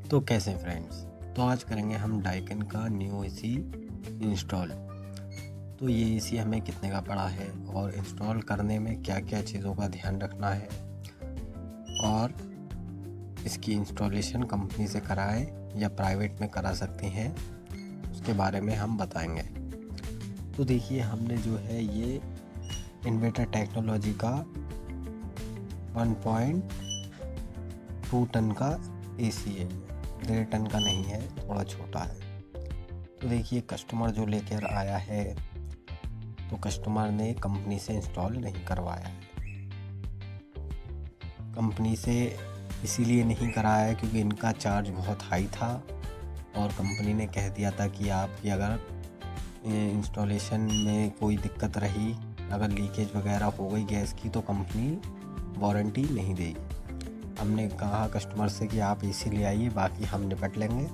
तो कैसे फ्रेंड्स, तो आज करेंगे हम डाइकिन का न्यू एसी इंस्टॉल। तो ये एसी हमें कितने का पड़ा है और इंस्टॉल करने में क्या क्या चीज़ों का ध्यान रखना है और इसकी इंस्टॉलेशन कंपनी से कराएं या प्राइवेट में करा सकते हैं, उसके बारे में हम बताएंगे। तो देखिए, हमने जो है ये इन्वर्टर टेक्नोलॉजी का 1.2 टन का एसी है, 1.5 टन का नहीं है, थोड़ा छोटा है। तो देखिए, कस्टमर जो लेकर आया है तो कस्टमर ने कंपनी से इंस्टॉल नहीं करवाया है। कंपनी से इसीलिए नहीं कराया है क्योंकि इनका चार्ज बहुत हाई था और कंपनी ने कह दिया था कि आपकी अगर इंस्टॉलेशन में कोई दिक्कत रही, अगर लीकेज वगैरह हो गई गैस की, तो कंपनी वारंटी नहीं देगी। हमने कहा कस्टमर से कि आप एसी ले आइए, बाकी हम निपट लेंगे।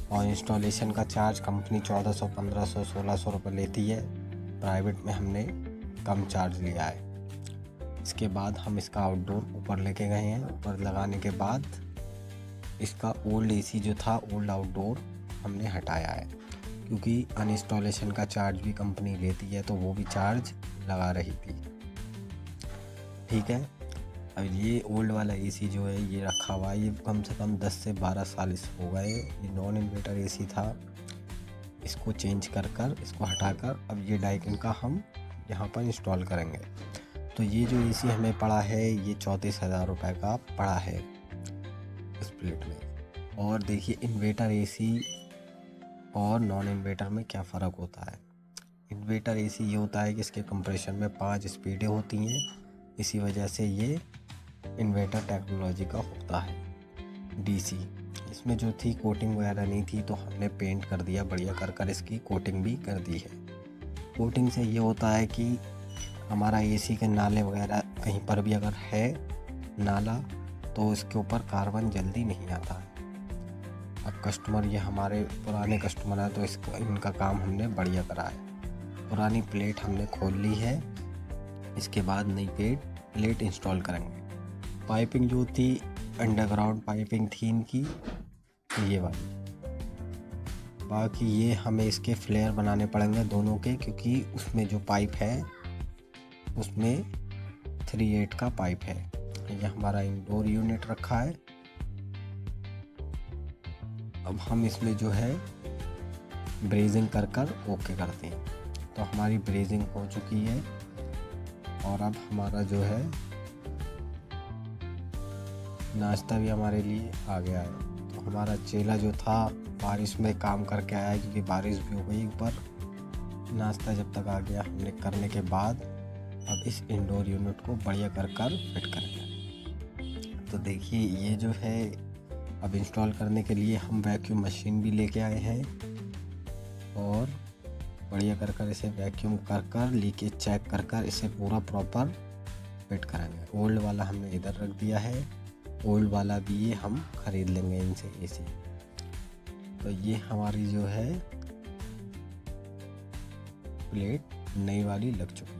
और इंस्टॉलेशन का चार्ज कंपनी 1400, 1500, 1600 रुपये लेती है। प्राइवेट में हमने कम चार्ज लिया है। इसके बाद हम इसका आउटडोर ऊपर लेके गए हैं। ऊपर लगाने के बाद इसका ओल्ड एसी जो था, ओल्ड आउटडोर हमने हटाया है क्योंकि अनइंस्टॉलेशन का चार्ज भी कंपनी लेती है, तो वो भी चार्ज लगा रही थी। ठीक है, अब ये ओल्ड वाला एसी जो है ये रखा हुआ है, ये कम से कम 10 से 12 साल इस हो गए। ये नॉन इन्वर्टर एसी था, इसको चेंज कर इसको हटाकर अब ये डाइकिन का हम यहाँ पर इंस्टॉल करेंगे। तो ये जो एसी हमें पड़ा है ये 34,000 रुपये का पड़ा है स्प्लिट में। और देखिए, इन्वर्टर एसी और नॉन इन्वर्टर में क्या फ़र्क होता है। इन्वर्टर एसी ये होता है कि इसके कंप्रेशन में 5 स्पीडें होती हैं, इसी वजह से ये इन्वर्टर टेक्नोलॉजी का होता है। डीसी इसमें जो थी कोटिंग वगैरह नहीं थी, तो हमने पेंट कर दिया, बढ़िया कर इसकी कोटिंग भी कर दी है। कोटिंग से ये होता है कि हमारा एसी के नाले वगैरह कहीं पर भी अगर है नाला, तो इसके ऊपर कार्बन जल्दी नहीं आता है। अब कस्टमर ये हमारे पुराने कस्टमर हैं, तो इनका काम हमने बढ़िया करा है। पुरानी प्लेट हमने खोल ली है, इसके बाद नई प्लेट इंस्टॉल करेंगे। पाइपिंग जो थी, अंडरग्राउंड पाइपिंग थी इनकी, ये वाली। बाकी ये हमें इसके फ्लेयर बनाने पड़ेंगे दोनों के, क्योंकि उसमें जो पाइप है उसमें 3/8 का पाइप है। ये हमारा इंडोर यूनिट रखा है। अब हम इसमें जो है ब्रेजिंग कर ओके करते हैं। तो हमारी ब्रेजिंग हो चुकी है और अब हमारा जो है नाश्ता भी हमारे लिए आ गया है। तो हमारा चेला जो था बारिश में काम करके आया है, क्योंकि बारिश भी हो गई ऊपर। नाश्ता जब तक आ गया, हमने करने के बाद अब इस इंडोर यूनिट को बढ़िया कर फिट करेंगे। तो देखिए, ये जो है अब इंस्टॉल करने के लिए हम वैक्यूम मशीन भी लेके आए हैं और बढ़िया कर इसे वैक्यूम कर लीकेज चेक कर इसे पूरा प्रॉपर फिट करेंगे। ओल्ड वाला हमने इधर रख दिया है, ओल्ड वाला भी ये हम खरीद लेंगे इनसे एसी। तो ये हमारी जो है प्लेट नई वाली लग चुकी है।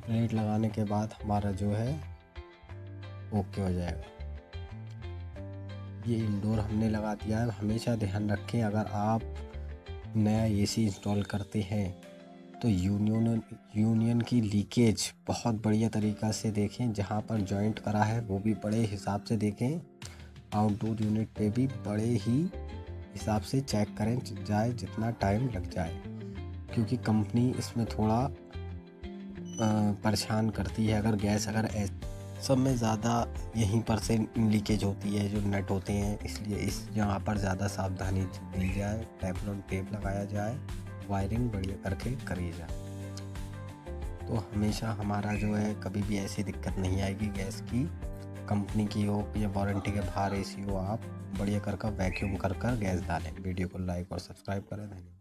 प्लेट लगाने के बाद हमारा जो है ओके हो जाएगा। ये इंडोर हमने लगा दिया है। हमेशा ध्यान रखें, अगर आप नया एसी इंस्टॉल करते हैं तो यूनियन की लीकेज बहुत बढ़िया तरीक़ा से देखें। जहाँ पर जॉइंट करा है वो भी बड़े हिसाब से देखें। आउटडोर यूनिट पे भी बड़े ही हिसाब से चेक करें, जाए जितना टाइम लग जाए, क्योंकि कंपनी इसमें थोड़ा परेशान करती है। अगर गैस सब में ज़्यादा यहीं पर से लीकेज होती है, जो नट होते हैं, इसलिए इस यहाँ पर ज़्यादा सावधानी दी जाए, टेफ्लॉन टेप लगाया जाए, वायरिंग बढ़िया करके करी जाए। तो हमेशा हमारा जो है कभी भी ऐसी दिक्कत नहीं आएगी गैस की। कंपनी की हो या वारंटी के बाहर एसी हो, आप बढ़िया कर वैक्यूम कर गैस डालें। वीडियो को लाइक और सब्सक्राइब करें। धन्यवाद।